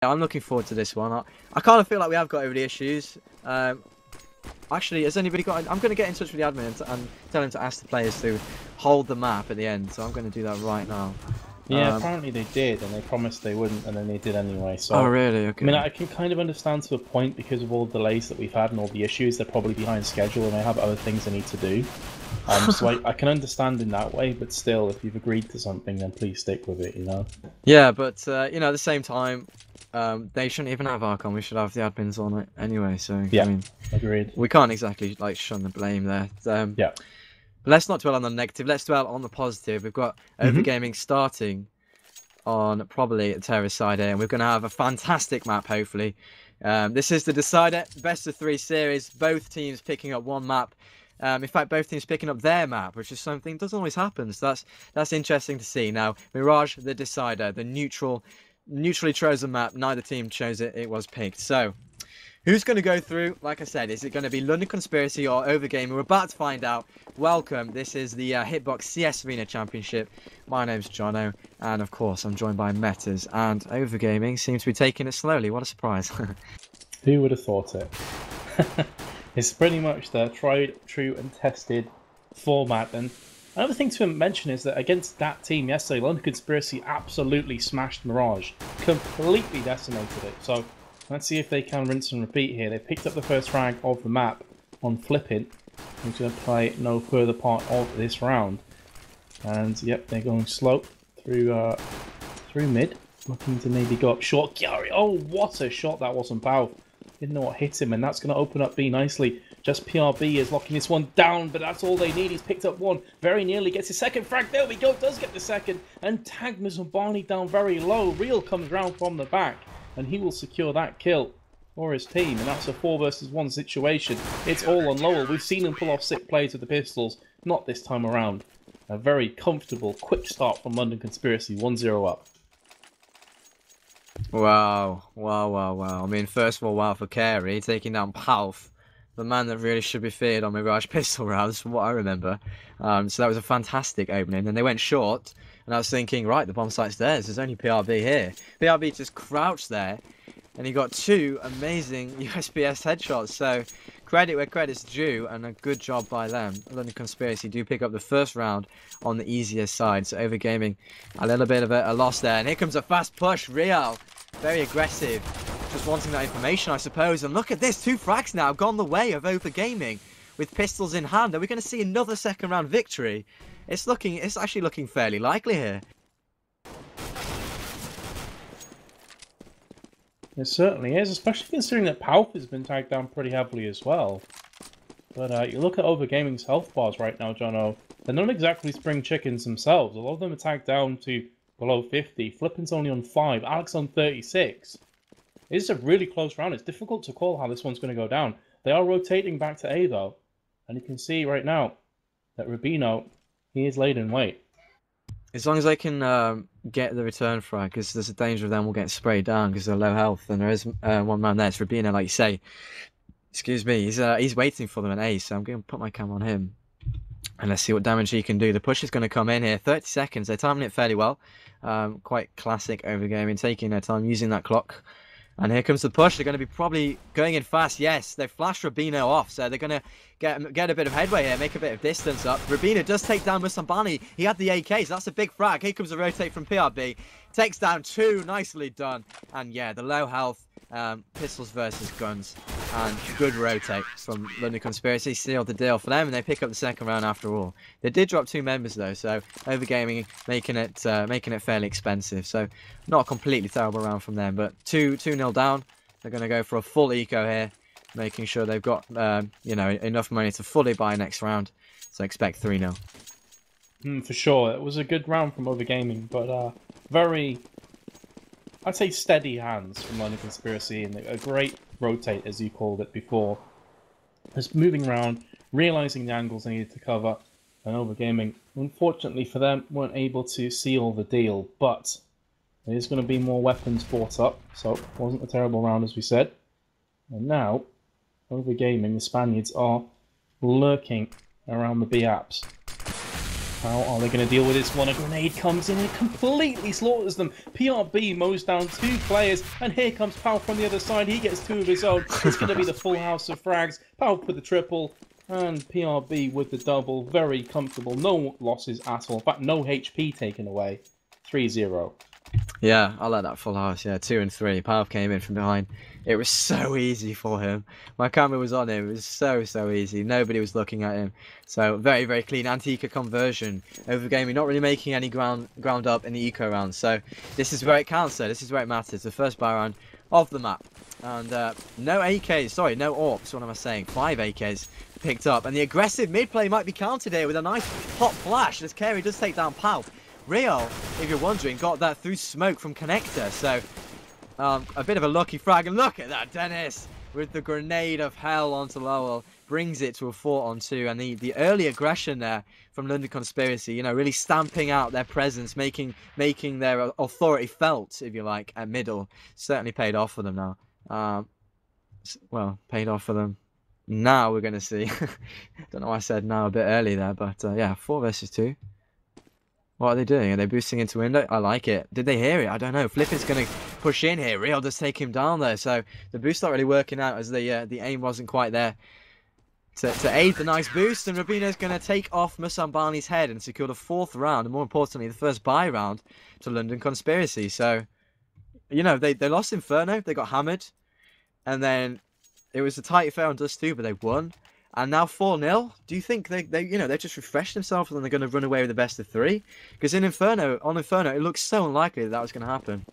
I'm looking forward to this one. I kind of feel like we have got over the issues. Actually, has anybody got... I'm going to get in touch with the admin and tell him to ask the players to hold the map at the end. So I'm going to do that right now. Yeah, apparently they did, and they promised they wouldn't, and then they did anyway. So, oh, really? Okay. I mean, I can kind of understand to a point because of all the delays that we've had and all the issues. They're probably behind schedule and they have other things they need to do. So I can understand in that way, but still, if you've agreed to something, then please stick with it, you know? Yeah, but, you know, at the same time, they shouldn't even have Archon. We should have the admins on it anyway, so, yeah, I mean... agreed. We can't exactly, like, shun the blame there. Yeah. But let's not dwell on the negative. Let's dwell on the positive. We've got OverGaming starting on probably a terrace side here, and we're going to have a fantastic map, hopefully. This is the decider, best of 3 series, both teams picking up one map. In fact, both teams picking up their map, which is something that doesn't always happen. So that's interesting to see. Now, Mirage, the decider, the neutrally chosen map. Neither team chose it. It was picked. So, who's going to go through? Like I said, is it going to be London Conspiracy or OverGaming? We're about to find out. Welcome. This is the Hitbox CS Arena Championship. My name's Jono, and of course, I'm joined by Metas, and OverGaming seems to be taking it slowly. What a surprise. Who would have thought it? It's pretty much the tried, true, and tested format. And another thing to mention is that against that team yesterday, London Conspiracy absolutely smashed Mirage. Completely decimated it. So, let's see if they can rinse and repeat here. They picked up the first frag of the map on flipping. I'm going to play no further part of this round. And yep, they're going slow through mid. Looking to maybe go up short. Gary, oh, what a shot that was from powerful. Didn't know what hit him, and that's going to open up B nicely. Just PRB is locking this one down, but that's all they need. He's picked up one. Very nearly gets his second frag. There we go. Does get the second. And Tagmas and Barney down very low. Real comes round from the back, and he will secure that kill for his team. And that's a 4 versus 1 situation. It's all on Lowell. We've seen him pull off sick plays with the pistols. Not this time around. A very comfortable, quick start from London Conspiracy. 1-0 up. Wow. I mean, first of all, wow for Carey, taking down Palf, the man that really should be feared on Mirage pistol rounds, from what I remember. So that was a fantastic opening. And they went short, and I was thinking, right, the bomb site's theirs. There's only PRB here. PRB just crouched there, and he got 2 amazing USPS headshots. So credit where credit's due, and a good job by them. London Conspiracy do pick up the first round on the easier side. So OverGaming, a little bit of a loss there. And here comes a fast push. Real, very aggressive. Just wanting that information, I suppose. And look at this, 2 frags now gone the way of OverGaming with pistols in hand. Are we going to see another second round victory? It's actually looking fairly likely here. It certainly is, especially considering that Palf has been tagged down pretty heavily as well. But you look at OverGaming's health bars right now, Jono. They're not exactly spring chickens themselves. A lot of them are tagged down to below 50. Flippin's only on 5. Alex on 36. It's a really close round. It's difficult to call how this one's going to go down. They are rotating back to A, though. And you can see right now that Rubino, he is laid in wait. As long as they can get the return frag, because there's a danger of them will get sprayed down because they're low health, and there is one man there. It's Rubino, like you say. Excuse me, he's waiting for them in A, so I'm going to put my cam on him. And let's see what damage he can do. The push is going to come in here. 30 seconds. They're timing it fairly well. Quite classic OverGaming, taking their time, using that clock. And here comes the push. They're going to be probably going in fast. Yes, they flashed Rubino off, so they're going to get a bit of headway here, make a bit of distance up. Rubino does take down Musambani. He had the AKs. That's a big frag. Here comes a rotate from PRB. Takes down 2. Nicely done. And yeah, the low health pistols versus guns. And good rotate from London Conspiracy. Sealed the deal for them, and they pick up the second round after all. They did drop 2 members though, so OverGaming making it fairly expensive. So not a completely terrible round from them, but 2-0 down. They're going to go for a full eco here, making sure they've got you know, enough money to fully buy next round. So expect 3-0. For sure, it was a good round from OverGaming, but very, I'd say, steady hands from London Conspiracy, and a great rotate, as you called it before. Just moving around, realizing the angles they needed to cover, and OverGaming, unfortunately for them, weren't able to seal the deal, but there's going to be more weapons brought up, so it wasn't a terrible round, as we said. And now, OverGaming, the Spaniards, are lurking around the B apps. How are they going to deal with this one? A grenade comes in and it completely slaughters them. PRB mows down 2 players, and here comes Pal from the other side. He gets 2 of his own. It's going to be the full house of frags. Pal with the triple, and PRB with the double. Very comfortable. No losses at all. In fact, no HP taken away. 3-0. Yeah, I like that full house. Yeah, 2 and 3. Pav came in from behind. It was so easy for him. My camera was on him. It was so easy. Nobody was looking at him. So very clean anti-eco conversion. OverGaming not really making any ground up in the eco round. So this is where it counts. Though. This is where it matters. The first buy round of the map. And no AKs. Sorry, no AWPs. What am I saying? 5 AKs picked up. And the aggressive mid play might be countered here with a nice hot flash as Carey does take down Pal. Real, if you're wondering, got that through smoke from Connector, so a bit of a lucky frag. And look at that, Dennis, with the grenade of hell onto Lowell, brings it to a 4-on-2. And the early aggression there from London Conspiracy, you know, really stamping out their presence, making their authority felt, if you like, at middle, certainly paid off for them now. Well, paid off for them. Now we're going to see. Don't know why I said now a bit early there, but yeah, 4 versus 2. What are they doing? Are they boosting into window? I like it. Did they hear it? I don't know. Flippin's going to push in here. Real does take him down there. So the boost not really working out as the aim wasn't quite there to aid the nice boost. And Rubino's going to take off Musambani's head and secure the 4th round. And more importantly, the first buy round to London Conspiracy. So, you know, they lost Inferno. They got hammered. And then it was a tight affair on Dust 2, but they won. And now 4-0. Do you think they've just refreshed themselves and they're going to run away with the best of 3? Because on Inferno, it looks so unlikely that was going to happen.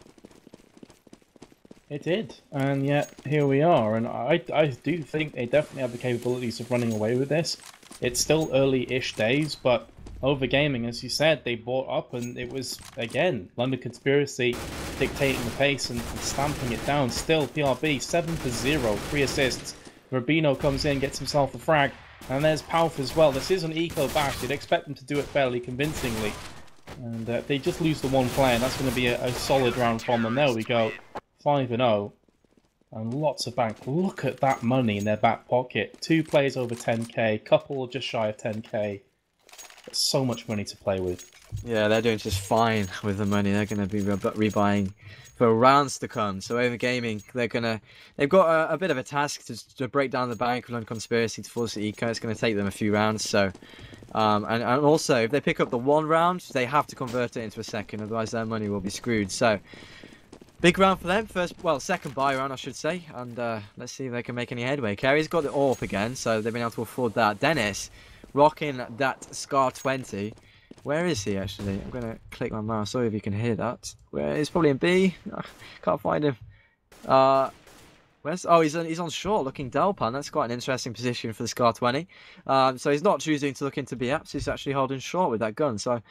It did, and yet here we are. And I do think they definitely have the capabilities of running away with this. It's still early-ish days, but OverGaming, as you said, they bought up, and it was, again, London Conspiracy dictating the pace and stamping it down. Still, PRB 7-0, 3 assists. Rubino comes in, gets himself a frag, and there's Palf as well. This is an eco bash. You'd expect them to do it fairly convincingly. And they just lose the 1 player, and that's going to be a solid round from them. There we go, 5-0. And lots of bank. Look at that money in their back pocket. 2 players over 10k, couple just shy of 10k. There's so much money to play with. Yeah, they're doing just fine with the money. They're going to be rebuying for rounds to come. So OverGaming, they've got a bit of a task to break down the bank on Conspiracy to force the eco. It's going to take them a few rounds. So, and also if they pick up the 1 round, they have to convert it into a second. Otherwise, their money will be screwed. So, big round for them. Second buy round, I should say. And let's see if they can make any headway. Carey's got the AWP again, so they've been able to afford that. Dennis rocking that Scar 20. Where is he, actually? I'm going to click my mouse. Sorry if you can hear that. He's probably in B. Can't find him. Where's? Oh, he's on short, looking Delpan. That's quite an interesting position for the Scar 20. So he's not choosing to look into B apps. He's actually holding short with that gun. So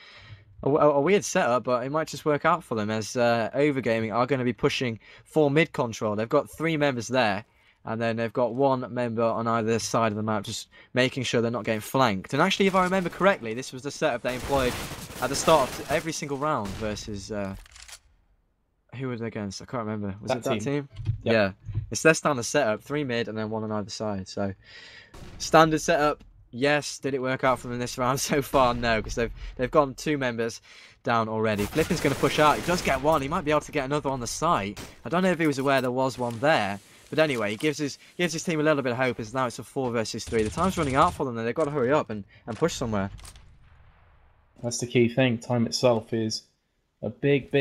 a weird setup, but it might just work out for them, as OverGaming are going to be pushing for mid control. They've got 3 members there. And then they've got 1 member on either side of the map, just making sure they're not getting flanked. And actually, if I remember correctly, this was the setup they employed at the start of every single round versus... who were they against? I can't remember. Was it that team? Yep. Yeah. It's their standard setup, 3 mid and then 1 on either side. So, standard setup, yes. Did it work out for them this round? So far, no, because they've gotten 2 members down already. Flippin's going to push out. He does get 1. He might be able to get another on the side. I don't know if he was aware there was 1 there. But anyway, he gives his team a little bit of hope, as now it's a 4 versus 3. The time's running out for them, and they've got to hurry up and push somewhere. That's the key thing. Time itself is a big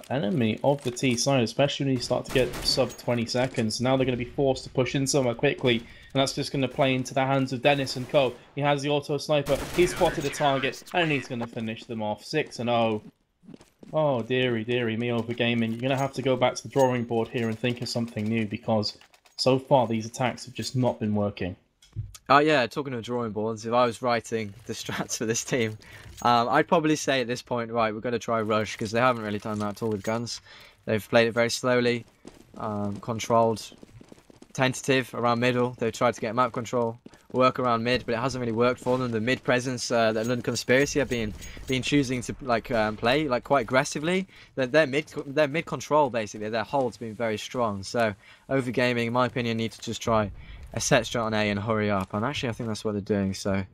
enemy of the T side, especially when you start to get sub 20 seconds. Now they're going to be forced to push in somewhere quickly, and that's just going to play into the hands of Dennis and co. He has the auto sniper. He's spotted a target, and he's going to finish them off. 6-0. Oh, dearie me, OverGaming. You're going to have to go back to the drawing board here and think of something new, because so far these attacks have just not been working. Oh yeah, talking of drawing boards, if I was writing the strats for this team, I'd probably say at this point, right, we're going to try rush, because they haven't really done that at all with guns. They've played it very slowly, controlled, tentative around middle. They've tried to get map control, work around mid, but it hasn't really worked for them. The mid presence that London Conspiracy have been choosing to play quite aggressively. Their mid control, basically, their hold's been very strong. So OverGaming, in my opinion, need to just try a set strat on A and hurry up. And actually, I think that's what they're doing. So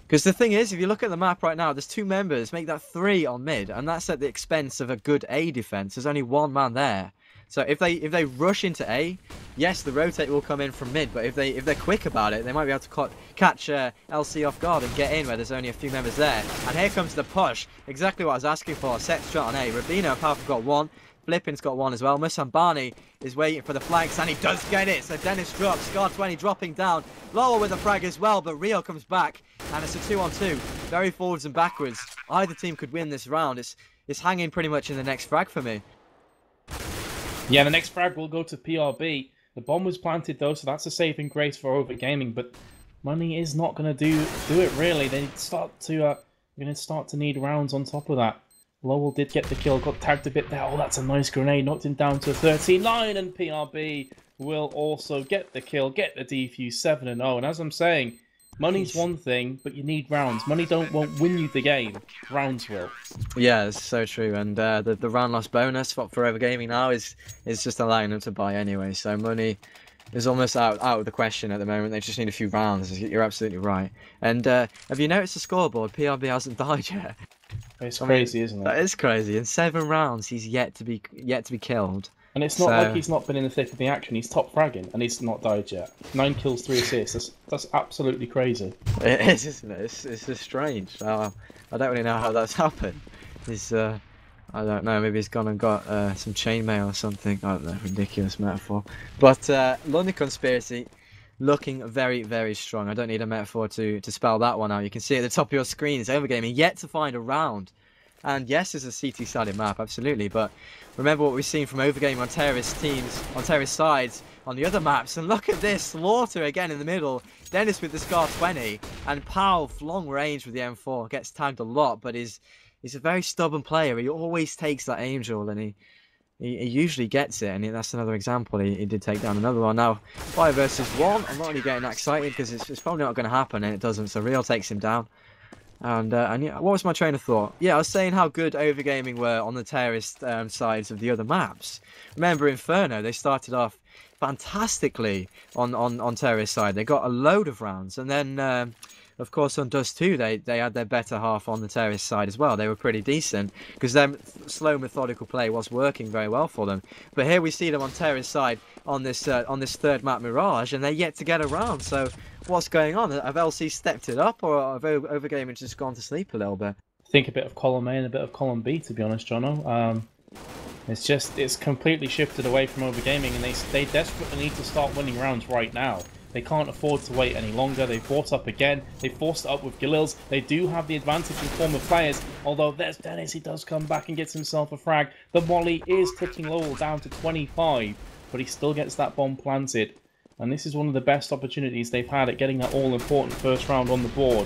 Because the thing is, if you look at the map right now, there's 2 members, make that 3 on mid, and that's at the expense of a good A defense. There's only 1 man there. So if they rush into A, yes, the rotate will come in from mid, but if they're quick about it, they might be able to catch LC off guard and get in where there's only a few members there. And here comes the push, exactly what I was asking for. Set shot on A. Rabino and Powerful got 1. Flippin's got 1 as well. Musambani is waiting for the flags, and he does get it. So Dennis drops. Scar 20 dropping down. Lowell with a frag as well, but Rio comes back, and it's a 2-on-2. Very forwards and backwards. Either team could win this round. It's hanging pretty much in the next frag for me. Yeah, the next frag will go to PRB. The bomb was planted though, so that's a saving grace for OverGaming. But money is not going to do it really. They start to need rounds on top of that. Lowell did get the kill, got tagged a bit there. Oh, that's a nice grenade. Knocked him down to 13-9, and PRB will also get the kill, get the defuse 7-0. And as I'm saying, money's one thing, but you need rounds. Money won't win you the game. Rounds will. Yeah, it's so true. And the round loss bonus for OverGaming now is just allowing them to buy anyway. So money is almost out of the question at the moment. They just need a few rounds. You're absolutely right. And have you noticed the scoreboard? PRB hasn't died yet. It's crazy, isn't it? That is crazy. In 7 rounds, he's yet to be killed. And it's not like he's not been in the thick of the action. He's top fragging, and he's not died yet. 9 kills, 3 assists. That's absolutely crazy. It is, isn't it? It's just strange. I don't really know how that's happened. I don't know. Maybe he's gone and got some chainmail or something. I don't know. Ridiculous metaphor. But London Conspiracy looking very, very strong. I don't need a metaphor to spell that one out. You can see at the top of your screen, it's OverGaming yet to find a round. And yes, it's a CT-sided map, absolutely. But remember what we've seen from OverGaming on terrorist teams, on terrorist sides, on the other maps. And look at this, Slaughter again in the middle. Dennis with the Scar 20, and Powell long range with the M4 gets tagged a lot, but he's a very stubborn player. He always takes that Angel, and he usually gets it, and that's another example. He did take down another one. Now, 5 versus 1. I'm not really getting that excited because it's probably not going to happen, and it doesn't. So Real takes him down. And yeah, what was my train of thought? Yeah, I was saying how good OverGaming were on the terrorist sides of the other maps. Remember Inferno? They started off fantastically on terrorist side. They got a load of rounds, and then of course on Dust 2 they had their better half on the terrorist side as well. They were pretty decent because their slow methodical play was working very well for them. But here we see them on terrorist side on this third map Mirage, and they're yet to get around. So what's going on? Have LC stepped it up, or have OverGaming just gone to sleep a little bit? I think a bit of column A and a bit of column B, to be honest, Jono. It's completely shifted away from OverGaming, and they desperately need to start winning rounds right now. They can't afford to wait any longer. They've brought up again. They forced it up with Galils. They do have the advantage in form of players, although there's Dennis. He does come back and gets himself a frag. The molly is taking Lowell down to 25, but he still gets that bomb planted. And this is one of the best opportunities they've had at getting that all-important first round on the board.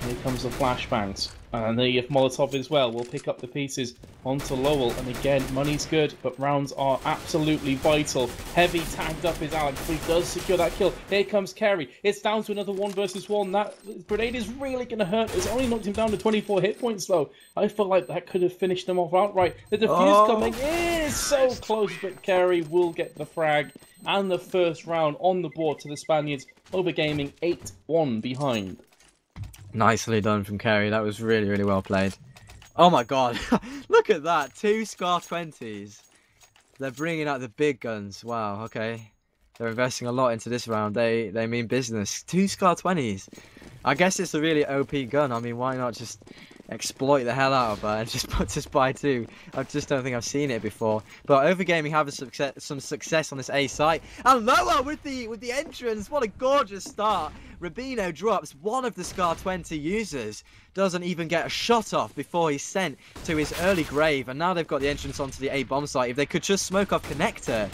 And here comes the flashbangs. And the Molotov as well will pick up the pieces onto Lowell. And again, money's good, but rounds are absolutely vital. Heavy tagged up is Alex, but he does secure that kill. Here comes Kerry. It's down to another 1 versus 1. That grenade is really going to hurt. It's only knocked him down to 24 hit points, though. I feel like that could have finished him off outright. The defuse coming is so close, but Kerry will get the frag. And the first round on the board to the Spaniards. OverGaming 8-1 behind. Nicely done from Kerry. That was really, really well played. Oh my god. Look at that. 2 Scar 20s. They're bringing out the big guns. Wow, okay. They're investing a lot into this round. They mean business. 2 Scar 20s. I guess it's a really OP gun. I mean, why not just exploit the hell out of her and just put to buy 2? I just don't think I've seen it before. But OverGaming have some success on this A site. And Loa with the entrance. What a gorgeous start. Rubino drops one of the Scar 20 users. Doesn't even get a shot off before he's sent to his early grave. And now they've got the entrance onto the A bomb site. If they could just smoke off Connector,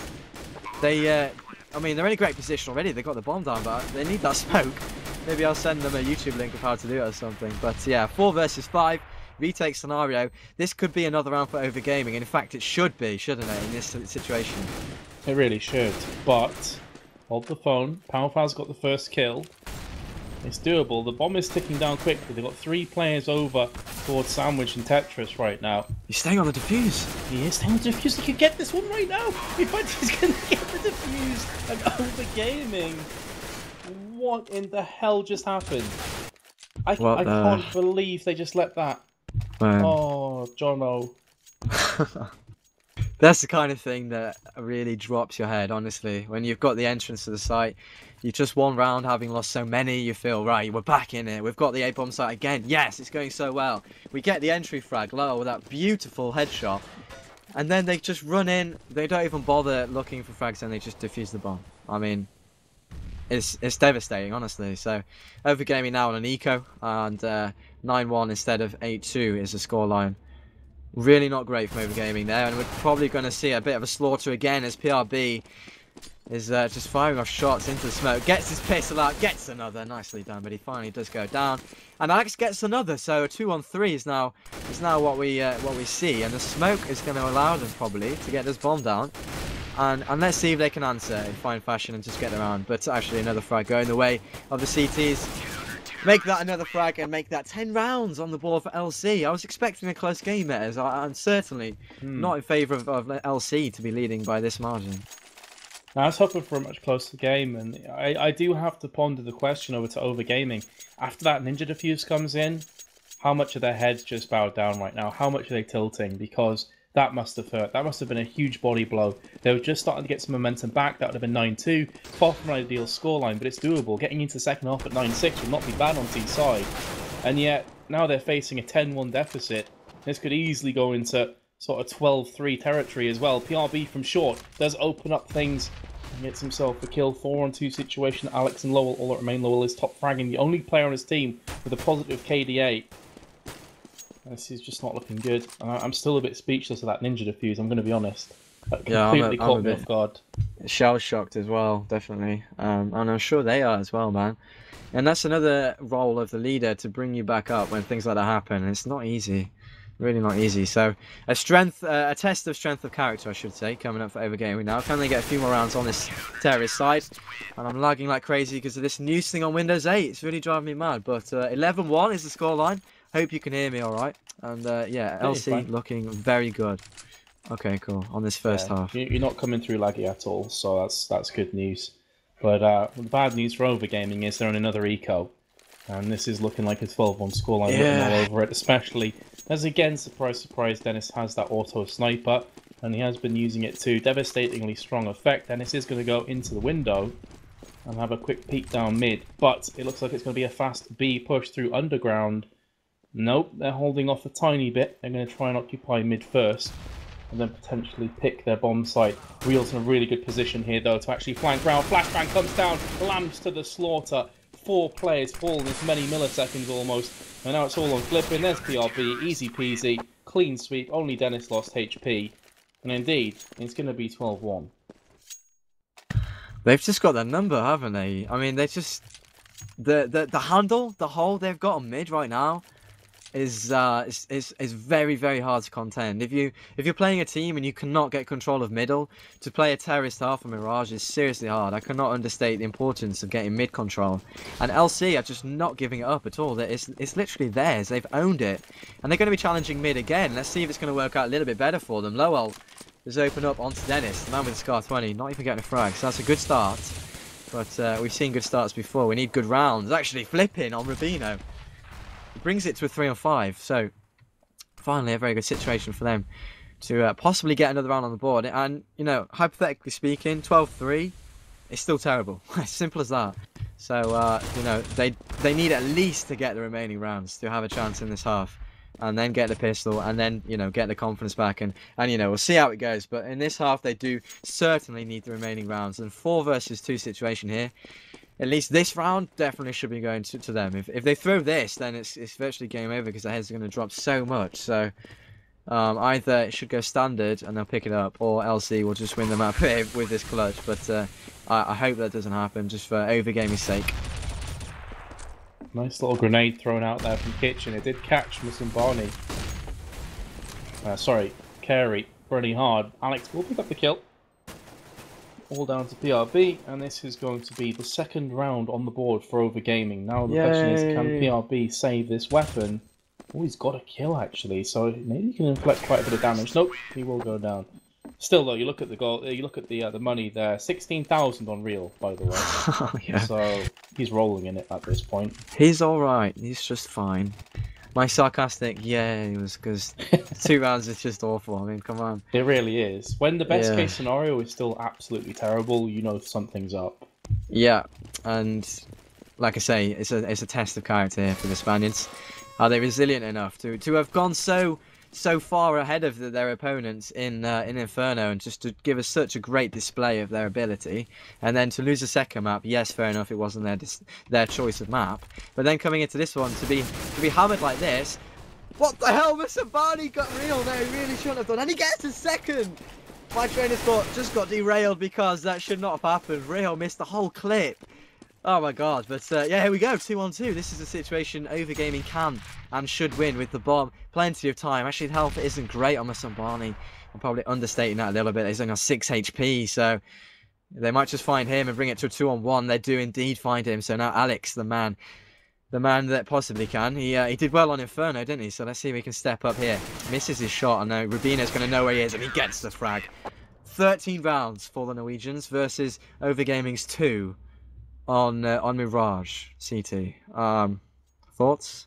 I mean, they're in a great position already. They got the bomb down, but they need that smoke. Maybe I'll send them a YouTube link of how to do it or something. But yeah, 4 versus 5 retake scenario. This could be another round for OverGaming. In fact, it should be, shouldn't it, in this situation? It really should. But hold the phone. Powerfow's got the first kill. It's doable. The bomb is ticking down quickly. They've got 3 players over towards Sandwich and Tetris right now. He's staying on the defuse. He is staying on the defuse. He could get this one right now. In fact, he's going to get the defuse. And OverGaming. What in the hell just happened? I What the? can't believe they just let that. Man. Oh, Jono. That's the kind of thing that really drops your head, honestly. When you've got the entrance to the site, you just one round having lost so many, you feel, right, we're back in it. We've got the A-bomb site again. Yes, it's going so well. We get the entry frag low with that beautiful headshot. And then they just run in. They don't even bother looking for frags and they just defuse the bomb. I mean, it's devastating, honestly. So, OverGaming now on an eco. And 9-1 instead of 8-2 is the scoreline. Really not great from OverGaming there, and we're probably going to see a bit of a slaughter again as PRB is just firing off shots into the smoke. Gets his pistol out, gets another, nicely done, but he finally does go down. And Alex gets another, so a 2-on-3 is now what we see, and the smoke is going to allow them probably to get this bomb down. And let's see if they can answer in fine fashion and just get around. But actually another frag going the way of the CTs. Make that another frag and make that 10 rounds on the board for LC. I was expecting a close game there, as I'm certainly not in favour of LC to be leading by this margin. I was hoping for a much closer game, and I do have to ponder the question over to OverGaming. After that Ninja Diffuse comes in, how much of their heads just bowed down right now? How much are they tilting? Because that must have hurt. That must have been a huge body blow. They were just starting to get some momentum back. That would have been 9-2. Far from an ideal scoreline, but it's doable. Getting into the second half at 9-6 would not be bad on T's side. And yet, now they're facing a 10-1 deficit. This could easily go into sort of 12-3 territory as well. PRB from short does open up things and gets himself a kill. 4-on-2 situation. Alex and Lowell, all that remain. Lowell is top fragging. The only player on his team with a positive KDA. This is just not looking good. I'm still a bit speechless of that Ninja Diffuse, I'm going to be honest. That completely caught me off guard. Shell shocked as well, definitely. And I'm sure they are as well, man. And that's another role of the leader, to bring you back up when things like that happen. And it's not easy. Really not easy. So a test of strength of character, I should say, coming up for OverGaming now. Can they get a few more rounds on this terrorist side? And I'm lagging like crazy because of this news thing on Windows 8. It's really driving me mad. But 11-1 is the scoreline. Hope you can hear me all right. And yeah, LC looking very good. Okay, cool. On this first half. You're not coming through laggy at all, so that's good news. But the bad news for OverGaming is they're on another eco. And this is looking like a 12-1 scoreline written all over it, especially as, again, surprise, surprise, Dennis has that auto sniper. And he has been using it to devastatingly strong effect. Dennis is going to go into the window and have a quick peek down mid. But it looks like it's going to be a fast B push through underground. Nope, they're holding off a tiny bit. They're going to try and occupy mid first, and then potentially pick their bomb site. Real's in a really good position here, though, to actually flank round. Flashbang comes down, lamps to the slaughter. 4 players fall in as many milliseconds almost. And now it's all on Flipping. There's PRB, easy peasy, clean sweep. Only Dennis lost HP. And indeed, it's going to be 12-1. They've just got their number, haven't they? I mean, they just... The handle, the hole they've got on mid right now is very, very hard to contend. If you're playing a team and you cannot get control of middle, to play a terrorist half or Mirage is seriously hard. I cannot understate the importance of getting mid control. And LC are just not giving it up at all. It's literally theirs. They've owned it. And they're going to be challenging mid again. Let's see if it's going to work out a little bit better for them. Lowell has opened up onto Dennis, the man with the Scar 20, not even getting a frag. So that's a good start. But we've seen good starts before. We need good rounds. Actually flipping on Rubino. Brings it to a 3-on-5, so finally a very good situation for them to possibly get another round on the board. And, you know, hypothetically speaking, 12-3 is still terrible. As simple as that. So, you know, they need at least to get the remaining rounds to have a chance in this half. And then get the pistol, and then, you know, get the confidence back. And you know, we'll see how it goes. But in this half, they do certainly need the remaining rounds. And 4 versus 2 situation here. At least this round definitely should be going to them. If they throw this, then it's virtually game over because their heads are going to drop so much. So either it should go standard and they'll pick it up, or LC will just win the map with this clutch. But I hope that doesn't happen, just for OverGaming's sake. Nice little grenade thrown out there from Kitchen. It did catch Musumbani. Sorry, Carey pretty hard. Alex will pick up the kill. All down to PRB, and this is going to be the second round on the board for OverGaming. Now the question is, can PRB save this weapon? Oh, he's got a kill actually, so maybe he can inflict quite a bit of damage. Nope, he will go down. Still, though, you look at the goal. You look at the money there. 16,000 on real, by the way. Oh, yeah. So he's rolling in it at this point. He's all right. He's just fine. My sarcastic, yeah, it was because 2 rounds is just awful. I mean, come on. It really is. When the best Yeah. case scenario is still absolutely terrible, you know something's up. Yeah, and like I say, it's a test of character here for the Spaniards. Are they resilient enough to have gone so far ahead of their opponents in Inferno, and just to give us such a great display of their ability, and then to lose a second map? Yes, fair enough, it wasn't their choice of map, but then coming into this one to be hammered like this. What the hell? Mr. Barney got real. No, he really shouldn't have done, and he gets a second. My train of thought just got derailed because that should not have happened. Real missed the whole clip. Oh my god, but yeah, here we go, 2-on-2. This is a situation OverGaming can and should win with the bomb. Plenty of time. Actually, the health isn't great on Mr. Barney. I'm probably understating that a little bit. He's only on 6 HP, so they might just find him and bring it to a 2-on-1. They do indeed find him. So now Alex, the man that possibly can. He did well on Inferno, didn't he? So let's see if he can step up here. Misses his shot, and now Rubino's going to know where he is, and he gets the frag. 13 rounds for the Norwegians versus OverGaming's 2 on Mirage CT. Thoughts?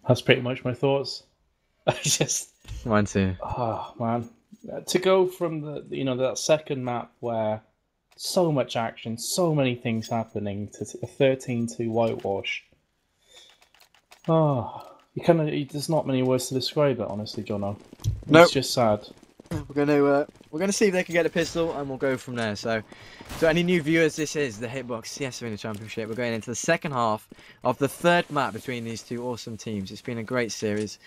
That's pretty much my thoughts. I just... Mine too. Oh, man. To go from that second map where so much action, so many things happening, to a 13-2 whitewash. Oh, there's not many words to describe it, honestly, Jono. Nope. It's just sad. We're gonna see if they can get a pistol, and we'll go from there. So, to any new viewers, this is the Hitbox CS Arena Championship. We're going into the second half of the third map between these two awesome teams. It's been a great series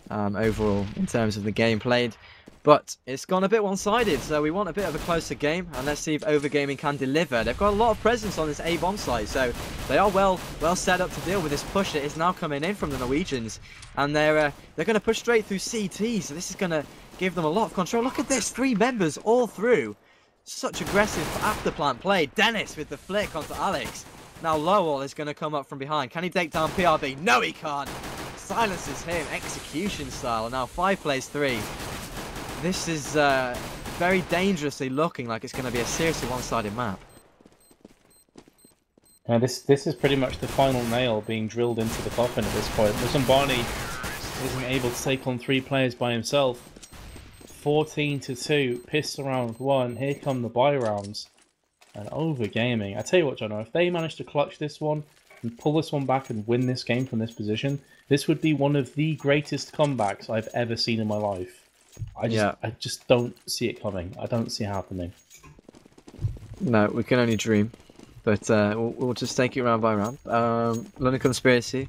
overall in terms of the game played, but it's gone a bit one-sided. So we want a bit of a closer game, and let's see if OverGaming can deliver. They've got a lot of presence on this A bomb site, so they are well set up to deal with this push that is now coming in from the Norwegians, and they're going to push straight through CT. So this is going to give them a lot of control. Look at this, 3 members all through. Such aggressive afterplant play. Dennis with the flick onto Alex. Now Lowell is going to come up from behind. Can he take down PRB? No, he can't. Silences him, execution style. Now 5 plays 3. This is very dangerously looking like it's going to be a seriously one-sided map. Yeah, this is pretty much the final nail being drilled into the coffin at this point. Listen, Barney isn't able to take on 3 players by himself. 14-2, pistol round 1, here come the buy rounds. And OverGaming, I tell you what, Jono, if they manage to clutch this one and pull this one back and win this game from this position, this would be one of the greatest comebacks I've ever seen in my life. I just don't see it coming. I don't see it happening. No, we can only dream. But we'll just take it round by round. London Conspiracy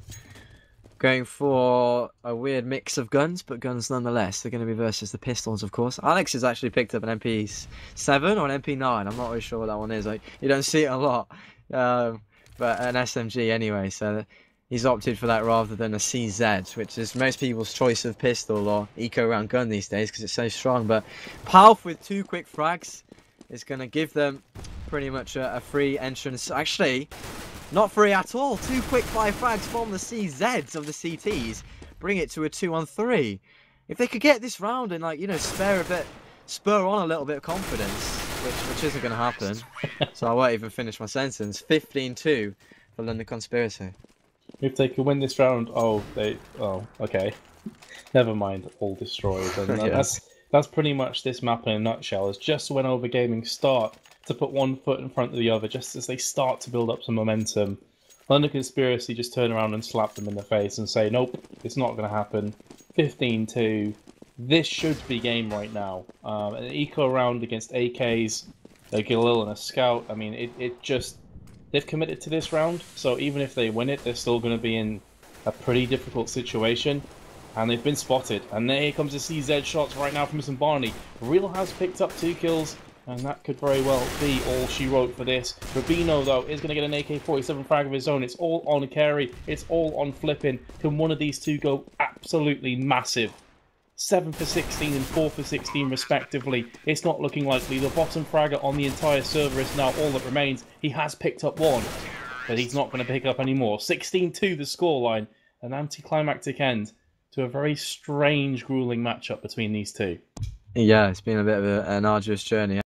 going for a weird mix of guns, but guns nonetheless. They're going to be versus the pistols, of course. Alex has actually picked up an MP7 or an MP9. I'm not really sure what that one is. You don't see it a lot. But an SMG anyway, so he's opted for that rather than a CZ, which is most people's choice of pistol or eco-round gun these days because it's so strong. But Palf with 2 quick frags is going to give them pretty much a free entrance. Actually, not free at all. 2 quick 5 frags from the CZs of the CTs. Bring it to a 2-on-3. If they could get this round and, like, you know, spur on a little bit of confidence, which isn't going to happen. So I won't even finish my sentence. 15-2 for London Conspiracy. If they could win this round, okay. Never mind, all destroyed. And that's pretty much this map in a nutshell. It's just when OverGaming start to put one foot in front of the other, just as they start to build up some momentum. London Conspiracy just turn around and slap them in the face and say, nope, it's not going to happen. 15-2. This should be game right now. An eco round against AKs, a Galil and a Scout. I mean, they've committed to this round, so even if they win it, they're still going to be in a pretty difficult situation. And they've been spotted. And there comes the CZ shots right now from Mr. Barney. Real has picked up 2 kills. And that could very well be all she wrote for this. Rubino, though, is going to get an AK-47 frag of his own. It's all on carry. It's all on flipping. Can one of these two go absolutely massive? 7 for 16 and 4 for 16 respectively. It's not looking likely. The bottom fragger on the entire server is now all that remains. He has picked up 1, but he's not going to pick up any more. 16-2 the scoreline. An anticlimactic end. to a very strange, grueling matchup between these two. Yeah, it's been a bit of an arduous journey.